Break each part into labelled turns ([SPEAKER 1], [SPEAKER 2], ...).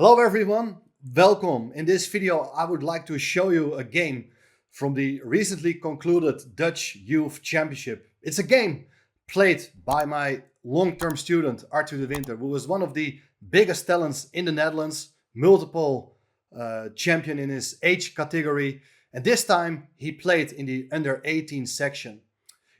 [SPEAKER 1] Hello everyone, welcome. In this video I would like to show you a game from the recently concluded Dutch Youth Championship. It's a game played by my long-term student Arthur de Winter, who is one of the biggest talents in the Netherlands, multiple champion in his age category, and this time he played in the under 18 section.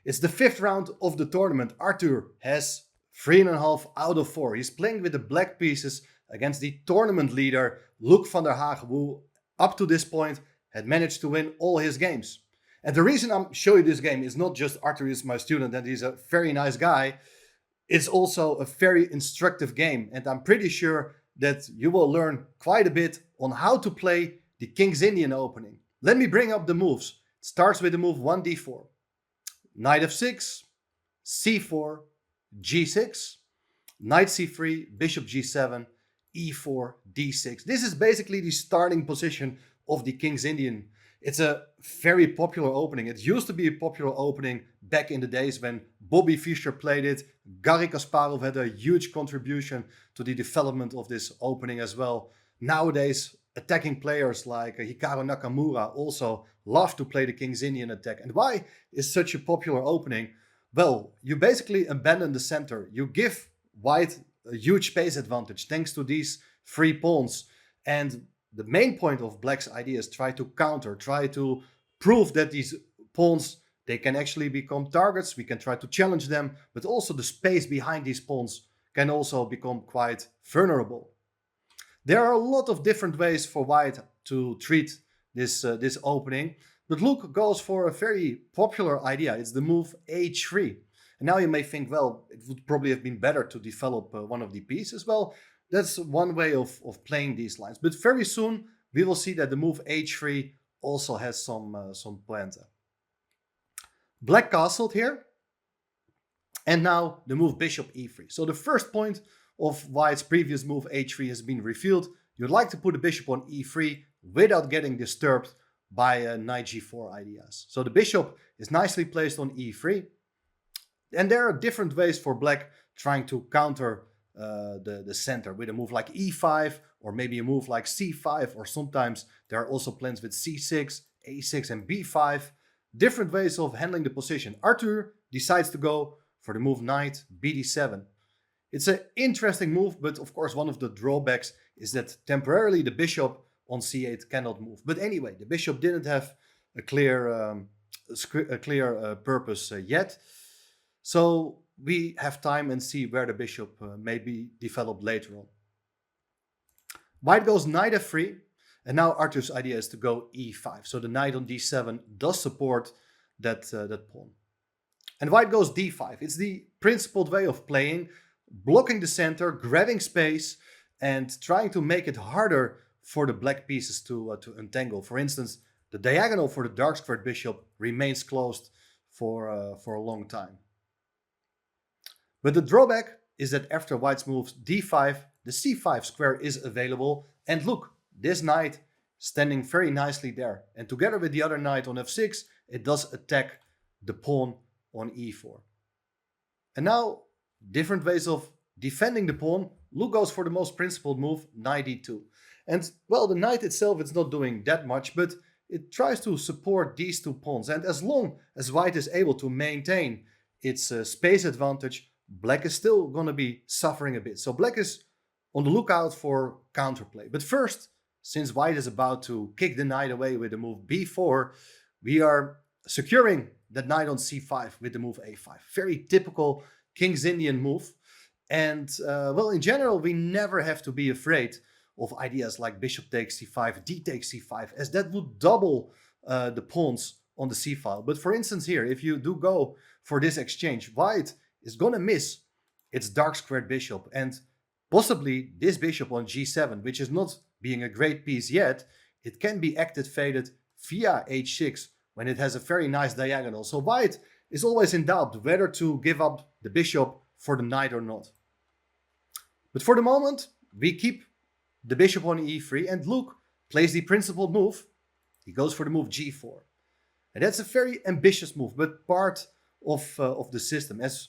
[SPEAKER 1] It's the fifth round of the tournament. Arthur has 3.5 out of 4. He's playing with the black pieces against the tournament leader, Luc van der Hagen, who up to this point had managed to win all his games. And the reason I'm showing you this game is not just Arthur is my student and he's a very nice guy. It's also a very instructive game. And I'm pretty sure that you will learn quite a bit on how to play the King's Indian opening. Let me bring up the moves. It starts with the move 1d4. Knight f6, c4, g6, knight c3, bishop g7, e4, d6. This is basically the starting position of the King's Indian. It's a very popular opening. It used to be a popular opening back in the days when Bobby Fischer played it. Garry Kasparov had a huge contribution to the development of this opening as well. Nowadays, attacking players like Hikaru Nakamura also love to play the King's Indian attack. And why is such a popular opening? Well, you basically abandon the center. You give white a huge space advantage thanks to these three pawns. And the main point of black's idea is try to counter, try to prove that these pawns, they can actually become targets. We can try to challenge them, but also the space behind these pawns can also become quite vulnerable. There are a lot of different ways for white to treat this opening, but Luc goes for a very popular idea. It's the move h3. And now you may think, well, it would probably have been better to develop one of the pieces. Well, that's one way of playing these lines. But very soon we will see that the move h3 also has some pointer. Black castled here. And now the move bishop e3. So the first point of white's previous move h3 has been revealed. You'd like to put the bishop on e3 without getting disturbed by knight g4 ideas. So the bishop is nicely placed on e3. And there are different ways for black trying to counter the center with a move like e5 or maybe a move like c5, or sometimes there are also plans with c6, a6 and b5. Different ways of handling the position. Arthur decides to go for the move knight bd7. It's an interesting move, but of course one of the drawbacks is that temporarily the bishop on c8 cannot move. But anyway, the bishop didn't have a clear purpose yet. So we have time and see where the bishop may be developed later on. White goes knight f3, and now Arthur's idea is to go e5. So the knight on d7 does support that pawn. And white goes d5. It's the principled way of playing, blocking the center, grabbing space, and trying to make it harder for the black pieces to untangle. For instance, the diagonal for the dark squared bishop remains closed for a long time. But the drawback is that after white's moves d5, the c5 square is available. And look, this knight standing very nicely there. And together with the other knight on f6, it does attack the pawn on e4. And now, different ways of defending the pawn. Luc goes for the most principled move, knight d2. And well, the knight itself is not doing that much, but it tries to support these two pawns. And as long as white is able to maintain its space advantage, black is still going to be suffering a bit. So black is on the lookout for counterplay. But first, since white is about to kick the knight away with the move b4, we are securing that knight on c5 with the move a5. Very typical King's Indian move. And well, in general, we never have to be afraid of ideas like bishop takes c5, d takes c5, as that would double the pawns on the c file. But for instance here, if you do go for this exchange, white is going to miss its dark squared bishop, and possibly this bishop on g7, which is not being a great piece yet, it can be activated via h6 when it has a very nice diagonal. So white is always in doubt whether to give up the bishop for the knight or not. But for the moment, we keep the bishop on e3, and Luc plays the principled move. He goes for the move g4. And that's a very ambitious move, but part of the system, as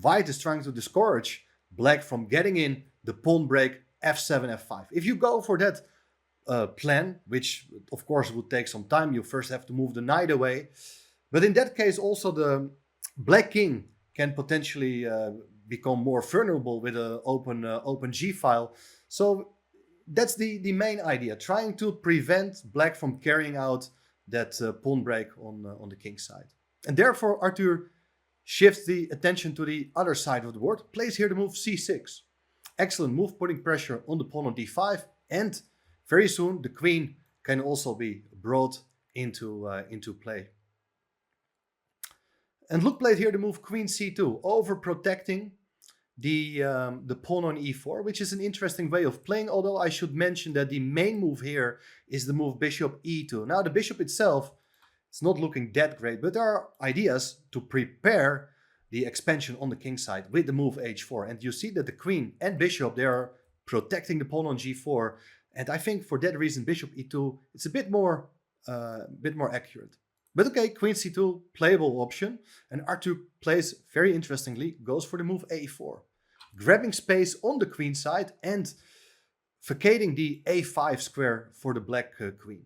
[SPEAKER 1] white is trying to discourage black from getting in the pawn break f7, f5. If you go for that plan, which of course would take some time, you first have to move the knight away. But in that case, also the black king can potentially become more vulnerable with an open g file. So that's the main idea, trying to prevent black from carrying out that pawn break on the king side. And therefore, Arthur shifts the attention to the other side of the board, plays here the move c6. Excellent move, putting pressure on the pawn on d5, and very soon the queen can also be brought into play. And Luke played here the move queen c2, overprotecting the pawn on e4, which is an interesting way of playing, although I should mention that the main move here is the move bishop e2. Now the bishop itself, it's not looking that great, but there are ideas to prepare the expansion on the king side with the move h4. And you see that the queen and bishop, they are protecting the pawn on g4. And I think for that reason, bishop e2, it's a bit more accurate. But okay, queen c2, playable option. And Arthur plays, very interestingly, goes for the move a4. Grabbing space on the queen side and vacating the a5 square for the black queen.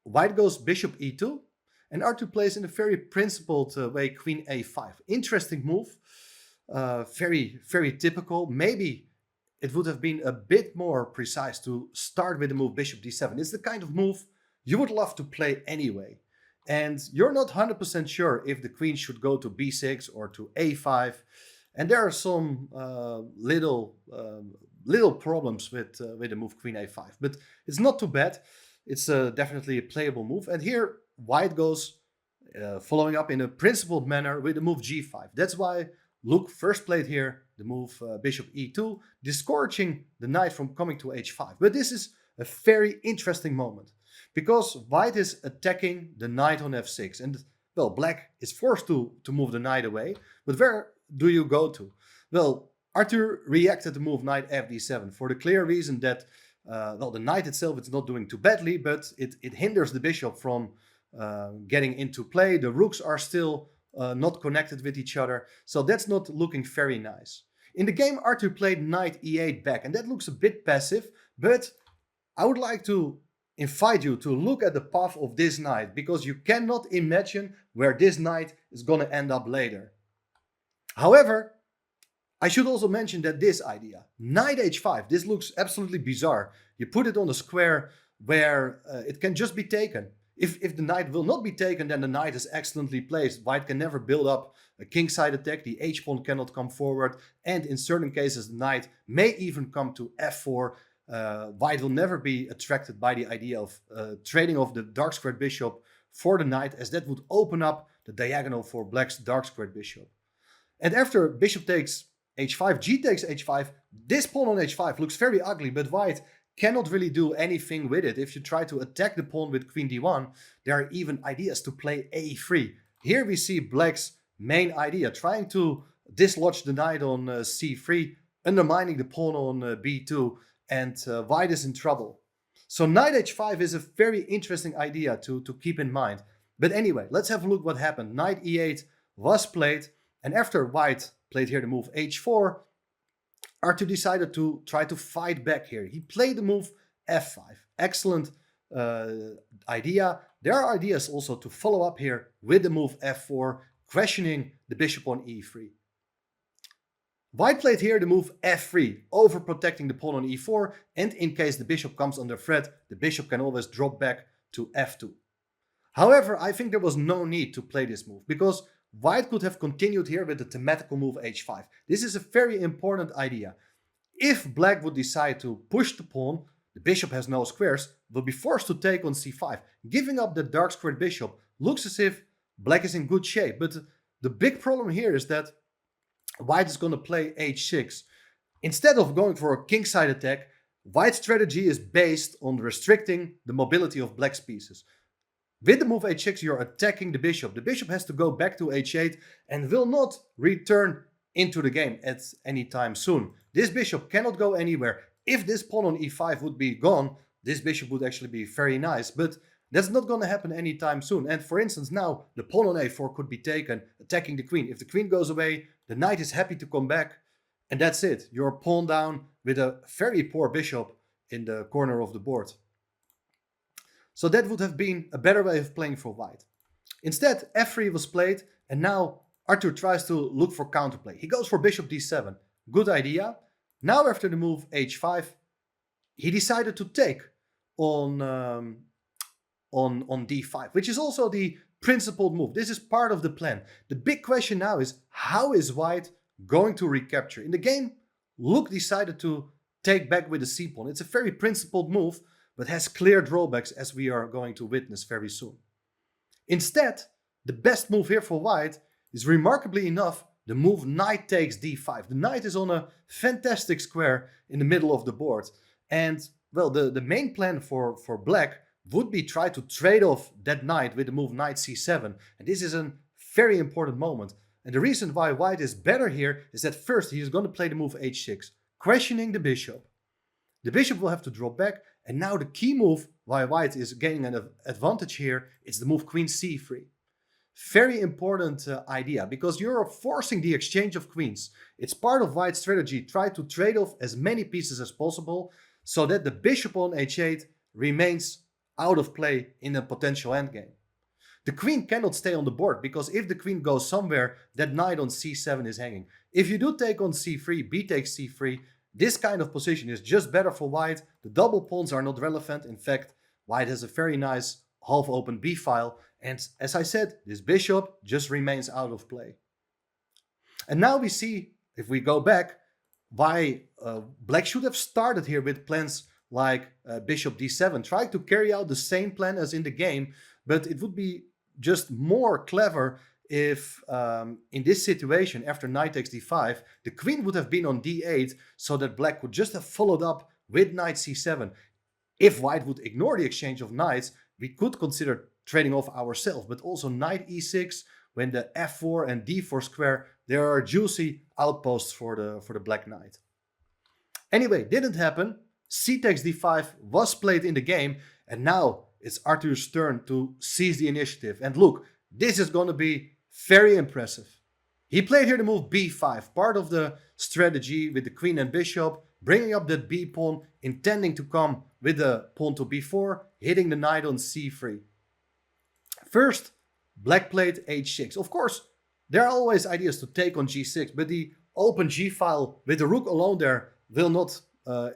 [SPEAKER 1] White goes bishop e2. And Arthur plays in a very principled way queen a5. Interesting move. Very, very typical. Maybe it would have been a bit more precise to start with the move bishop d7. It's the kind of move you would love to play anyway. And you're not 100% sure if the queen should go to b6 or to a5. And there are some little problems with the move queen a5. But it's not too bad. It's definitely a playable move. And here white goes following up in a principled manner with the move g5. That's why Luke first played here the move bishop e2, discouraging the knight from coming to h5. But this is a very interesting moment, because white is attacking the knight on f6. And, well, black is forced to move the knight away. But where do you go to? Well, Arthur reacted to move knight fd7 for the clear reason that, well, the knight itself is not doing too badly, but it hinders the bishop from getting into play. The rooks are still not connected with each other. So that's not looking very nice. In the game, Arthur played knight e8 back, and that looks a bit passive, but I would like to invite you to look at the path of this knight, because you cannot imagine where this knight is going to end up later. However, I should also mention that this idea, knight h5, this looks absolutely bizarre. You put it on a square where it can just be taken. If the knight will not be taken, then the knight is excellently placed. White can never build up a kingside attack. The h-pawn cannot come forward. And in certain cases, the knight may even come to f4. White will never be attracted by the idea of trading off the dark squared bishop for the knight, as that would open up the diagonal for black's dark squared bishop. And after bishop takes h5, g takes h5, this pawn on h5 looks very ugly, but white cannot really do anything with it. If you try to attack the pawn with queen d1, there are even ideas to play a3. Here we see black's main idea, trying to dislodge the knight on c3, undermining the pawn on b2, and white is in trouble. So knight h5 is a very interesting idea to keep in mind. But anyway, let's have a look what happened. Knight e8 was played, and after white played here the move h4, Arthur decided to try to fight back here. He played the move f5. Excellent idea. There are ideas also to follow up here with the move f4, questioning the bishop on e3. White played here the move f3, overprotecting the pawn on e4, and in case the bishop comes under threat, the bishop can always drop back to f2. However, I think there was no need to play this move, because white could have continued here with the thematical move h5. This is a very important idea. If black would decide to push the pawn, the bishop has no squares, will be forced to take on c5. Giving up the dark squared bishop looks as if black is in good shape, but the big problem here is that white is going to play h6. Instead of going for a kingside attack, white's strategy is based on restricting the mobility of black's pieces. With the move h6, you're attacking the bishop. The bishop has to go back to h8 and will not return into the game at any time soon. This bishop cannot go anywhere. If this pawn on e5 would be gone, this bishop would actually be very nice, but that's not going to happen anytime soon. And for instance, now the pawn on a4 could be taken, attacking the queen. If the queen goes away, the knight is happy to come back, And that's it. You're pawn down with a very poor bishop in the corner of the board. So that would have been a better way of playing for white. Instead, f3 was played, and now Arthur tries to look for counterplay. He goes for bishop d7. Good idea. Now after the move h5, he decided to take on d5, which is also the principled move. This is part of the plan. The big question now is, how is white going to recapture? In the game, Luke decided to take back with the c-pawn. It's a very principled move, but has clear drawbacks, as we are going to witness very soon. Instead, the best move here for white is, remarkably enough, the move knight takes d5. The knight is on a fantastic square in the middle of the board. And, well, the main plan for black would be try to trade off that knight with the move knight c7. And this is a very important moment. And the reason why white is better here is that first he is going to play the move h6, questioning the bishop. The bishop will have to drop back, and now the key move why white is gaining an advantage here is the move queen c3. Very important idea, because you're forcing the exchange of queens. It's part of white's strategy. Try to trade off as many pieces as possible so that the bishop on h8 remains out of play in a potential endgame. The queen cannot stay on the board, because if the queen goes somewhere, that knight on c7 is hanging. If you do take on c3, b takes c3, this kind of position is just better for white. The double pawns are not relevant. In fact, white has a very nice half-open b-file. And as I said, this bishop just remains out of play. And now we see, if we go back, why black should have started here with plans like bishop d7. Try to carry out the same plan as in the game, but it would be just more clever if in this situation, after knight takes d5, the queen would have been on d8, so that black could just have followed up with knight c7. If white would ignore the exchange of knights, we could consider trading off ourselves, but also knight e6, when the f4 and d4 square, there are juicy outposts for the black knight. Anyway, didn't happen. C takes d5 was played in the game, and now it's Arthur's turn to seize the initiative. And look, this is going to be very impressive. He played here the move b5, part of the strategy with the queen and bishop, bringing up that b pawn, intending to come with the pawn to b4, hitting the knight on c3. First, black played h6. Of course, there are always ideas to take on g6, but the open g-file with the rook alone there will not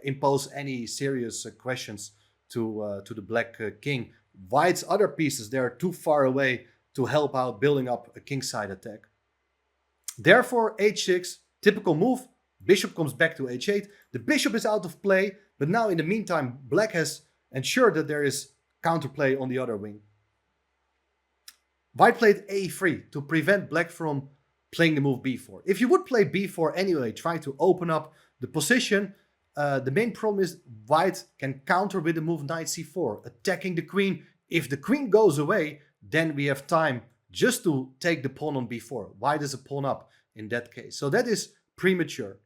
[SPEAKER 1] impose any serious questions to the black king. White's other pieces, they are too far away to help out building up a kingside attack. Therefore, h6, typical move, bishop comes back to h8. The bishop is out of play, but now in the meantime, black has ensured that there is counterplay on the other wing. White played a3 to prevent black from playing the move b4. If you would play b4 anyway, try to open up the position, the main problem is white can counter with the move knight c4, attacking the queen. If the queen goes away, then we have time just to take the pawn on b4. White is a pawn up in that case. So that is premature.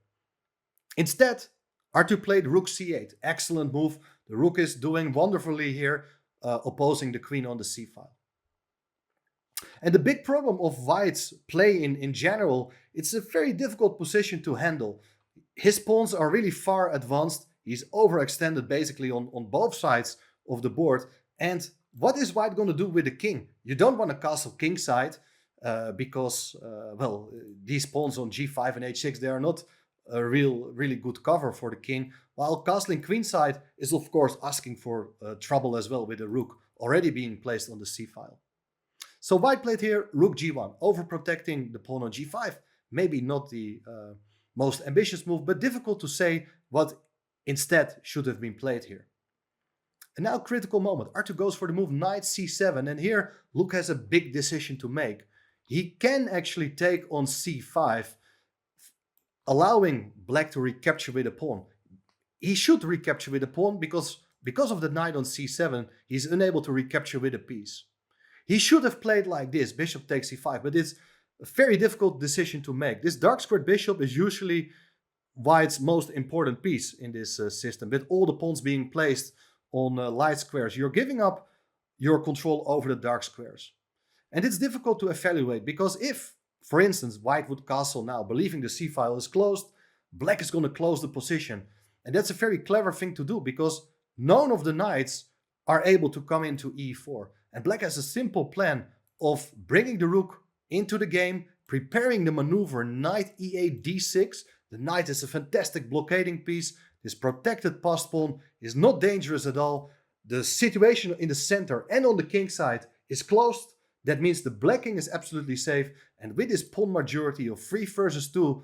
[SPEAKER 1] Instead, Arthur played rook c8. Excellent move. The rook is doing wonderfully here, opposing the queen on the c-file. And the big problem of white's play in general, it's a very difficult position to handle. His pawns are really far advanced. He's overextended basically on both sides of the board. And what is white going to do with the king? You don't want to castle kingside because, well, these pawns on g5 and h6, they are not a really good cover for the king. While castling queenside is, of course, asking for trouble as well, with the rook already being placed on the c-file. So white played here rook g1, overprotecting the pawn on g5. Maybe not the most ambitious move, but difficult to say what instead should have been played here. And now critical moment. Arthur goes for the move knight c7, and here Luke has a big decision to make. He can actually take on c5, allowing black to recapture with a pawn. He should recapture with a pawn because of the knight on c7, he's unable to recapture with a piece. He should have played like this, bishop takes c5, but it's a very difficult decision to make. This dark squared bishop is usually white's most important piece in this system, with all the pawns being placed on light squares. You're giving up your control over the dark squares. And it's difficult to evaluate, because if, for instance, white would castle now, believing the c-file is closed, black is going to close the position. And that's a very clever thing to do because none of the knights are able to come into e4. And black has a simple plan of bringing the rook into the game, preparing the maneuver knight e8 d6. The knight is a fantastic blockading piece. This protected passed pawn is not dangerous at all. The situation in the center and on the king side is closed. That means the black king is absolutely safe. And with this pawn majority of 3 versus 2,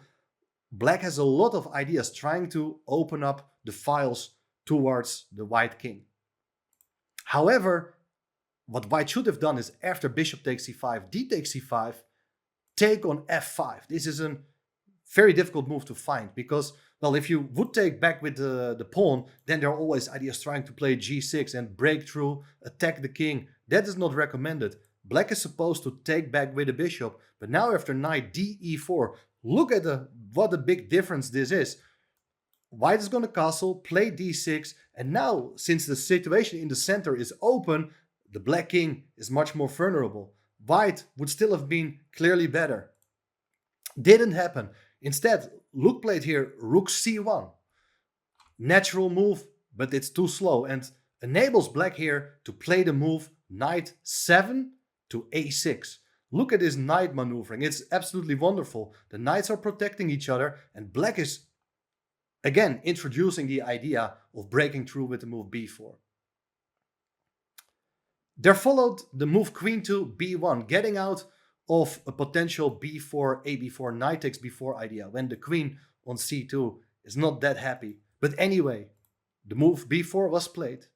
[SPEAKER 1] black has a lot of ideas trying to open up the files towards the white king. However, what white should have done is after bishop takes c5, d takes c5, take on f5. This is a very difficult move to find because, well, if you would take back with the pawn, then there are always ideas trying to play g6 and break through, attack the king. That is not recommended. Black is supposed to take back with the bishop, but now after knight d e4, look at what a big difference this is. White is going to castle, play d6, and now, since the situation in the center is open, the black king is much more vulnerable. White would still have been clearly better. Didn't happen. Instead, Luke played here rook c1. Natural move, but it's too slow and enables black here to play the move knight 7 to a6. Look at this knight maneuvering. It's absolutely wonderful. The knights are protecting each other and black is again introducing the idea of breaking through with the move b4. There followed the move queen to b1, getting out of a potential b4, ab4, knight takes b4 idea when the queen on c2 is not that happy. But anyway, the move b4 was played.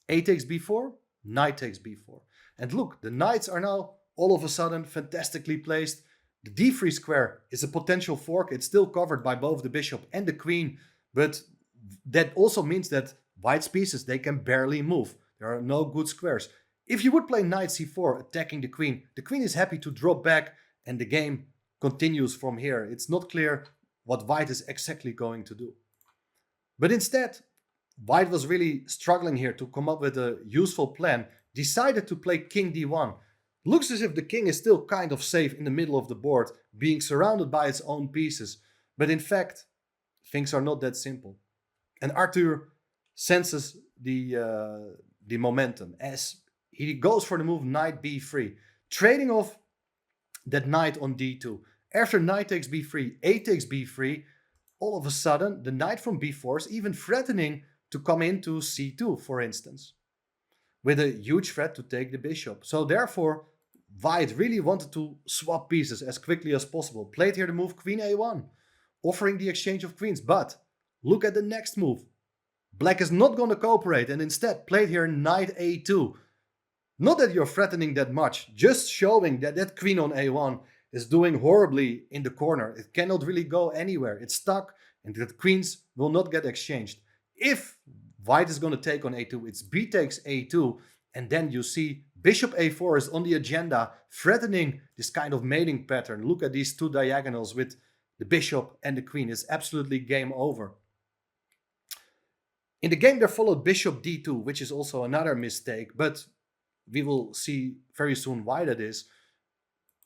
[SPEAKER 1] A takes b4, knight takes b4. And look, the knights are now all of a sudden fantastically placed. The d3 square is a potential fork. It's still covered by both the bishop and the queen, but that also means that white's pieces, they can barely move. There are no good squares. If you would play knight c4 attacking the queen is happy to drop back and the game continues from here. It's not clear what white is exactly going to do. But instead, white was really struggling here to come up with a useful plan, decided to play king d1. Looks as if the king is still kind of safe in the middle of the board, being surrounded by its own pieces. But in fact, things are not that simple. And Arthur senses the momentum as he goes for the move knight b3, trading off that knight on d2. After knight takes b3, a takes b3, all of a sudden the knight from b4 is even threatening to come into c2, for instance, with a huge threat to take the bishop. So therefore, white really wanted to swap pieces as quickly as possible. Played here the move queen a1, offering the exchange of queens. But look at the next move. Black is not going to cooperate and instead played here knight a2. Not that you're threatening that much, just showing that that queen on a1 is doing horribly in the corner. It cannot really go anywhere. It's stuck and the queens will not get exchanged. If white is going to take on a2, it's b takes a2, and then you see bishop a4 is on the agenda, threatening this kind of mating pattern. Look at these two diagonals with the bishop and the queen. It's absolutely game over. In the game there followed bishop d2, which is also another mistake, but we will see very soon why that is.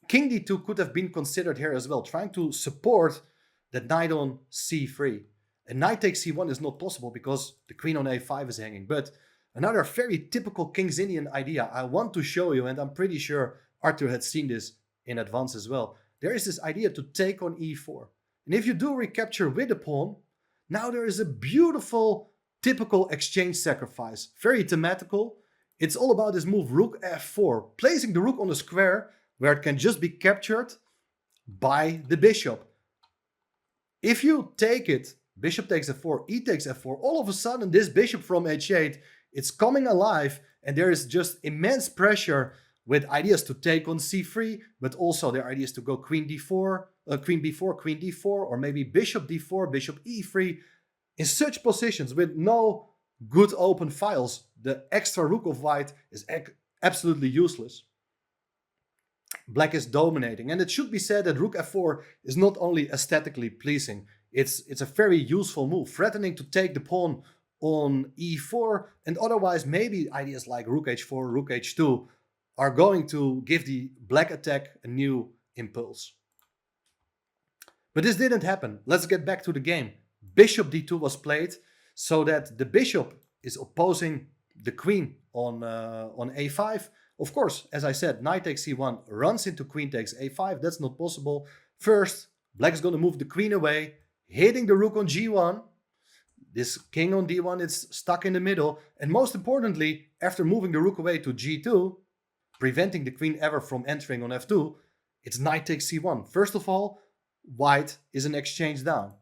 [SPEAKER 1] King d2 could have been considered here as well, trying to support that knight on c3. And knight takes c1 is not possible because the queen on a5 is hanging. But another very typical King's Indian idea I want to show you, and I'm pretty sure Arthur had seen this in advance as well. There is this idea to take on e4. And if you do recapture with the pawn, now there is a beautiful typical exchange sacrifice. Very thematical. It's all about this move rook f4, placing the rook on a square where it can just be captured by the bishop. If you take it, bishop takes f4, e takes f4, all of a sudden this bishop from h8, it's coming alive and there is just immense pressure with ideas to take on c3, but also there are ideas to go queen d4, queen b4, queen d4, or maybe bishop d4, bishop e3. In such positions with no good open files, the extra rook of white is absolutely useless. Black is dominating, and it should be said that rook f4 is not only aesthetically pleasing, it's a very useful move, threatening to take the pawn on e4, and otherwise maybe ideas like rook h4, rook h2 are going to give the black attack a new impulse. But this didn't happen. Let's get back to the game. Bishop d2 was played so that the bishop is opposing the queen on a5. Of course, as I said, knight takes c1 runs into queen takes a5. That's not possible. First, black is going to move the queen away, hitting the rook on g1. This king on d1 is stuck in the middle. And most importantly, after moving the rook away to g2, preventing the queen ever from entering on f2, it's knight takes c1. First of all, white is an exchange down.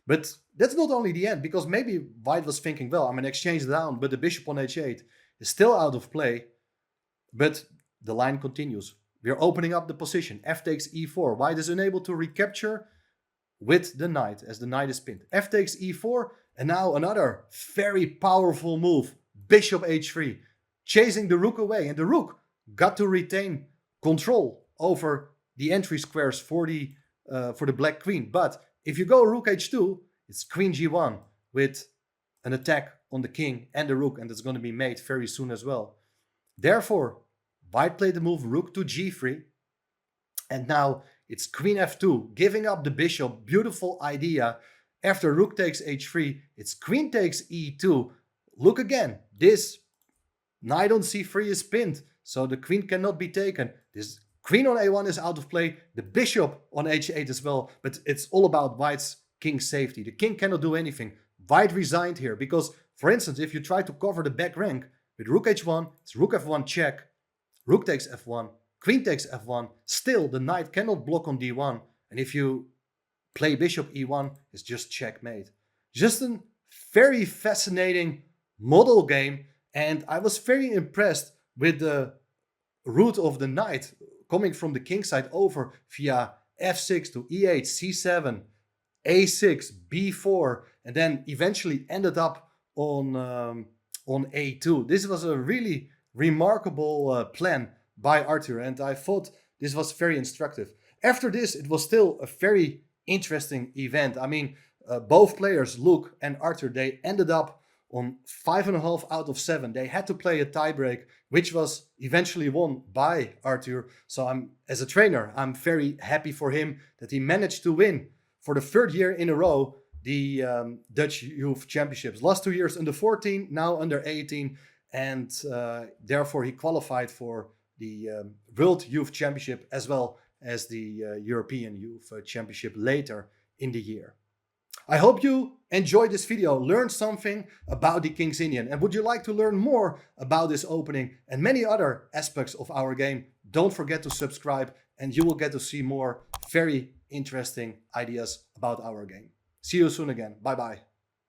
[SPEAKER 1] But that's not only the end, because maybe white was thinking, well, I'm an exchange down, but the bishop on h8 is still out of play. But the line continues. We're opening up the position. F takes e4. White is unable to recapture with the knight, as the knight is pinned. F takes e4, and now another very powerful move. Bishop h3, chasing the rook away, and the rook got to retain control over the entry squares for the black queen. But if you go rook h2, it's queen g1 with an attack on the king and the rook, and it's going to be made very soon as well. Therefore, white played the move rook to g3, and now it's queen f2, giving up the bishop. Beautiful idea. After rook takes h3, it's queen takes e2. Look again, this knight on c3 is pinned, so the queen cannot be taken. This queen on a1 is out of play, the bishop on h8 as well, but it's all about white's king safety. The king cannot do anything. White resigned here because, for instance, if you try to cover the back rank with rook h1, it's rook f1 check, rook takes f1, queen takes f1, still the knight cannot block on d1, and if you play bishop e1, it's just checkmate. Just a very fascinating model game, and I was very impressed with the route of the knight coming from the king side over via f6 to e8, c7, a6, b4, and then eventually ended up on a2. This was a really remarkable plan by Arthur, and I thought this was very instructive. After this, it was still a very interesting event. I mean, both players, Luke and Arthur, they ended up on 5.5 out of 7. They had to play a tiebreak, which was eventually won by Arthur. So as a trainer, I'm very happy for him that he managed to win for the third year in a row the Dutch Youth Championships. Last 2 years under 14, now under 18, and therefore he qualified for the World Youth Championship as well as the European Youth Championship later in the year. I hope you enjoyed this video, learned something about the King's Indian, and would you like to learn more about this opening and many other aspects of our game? Don't forget to subscribe and you will get to see more very interesting ideas about our game. See you soon again. Bye bye.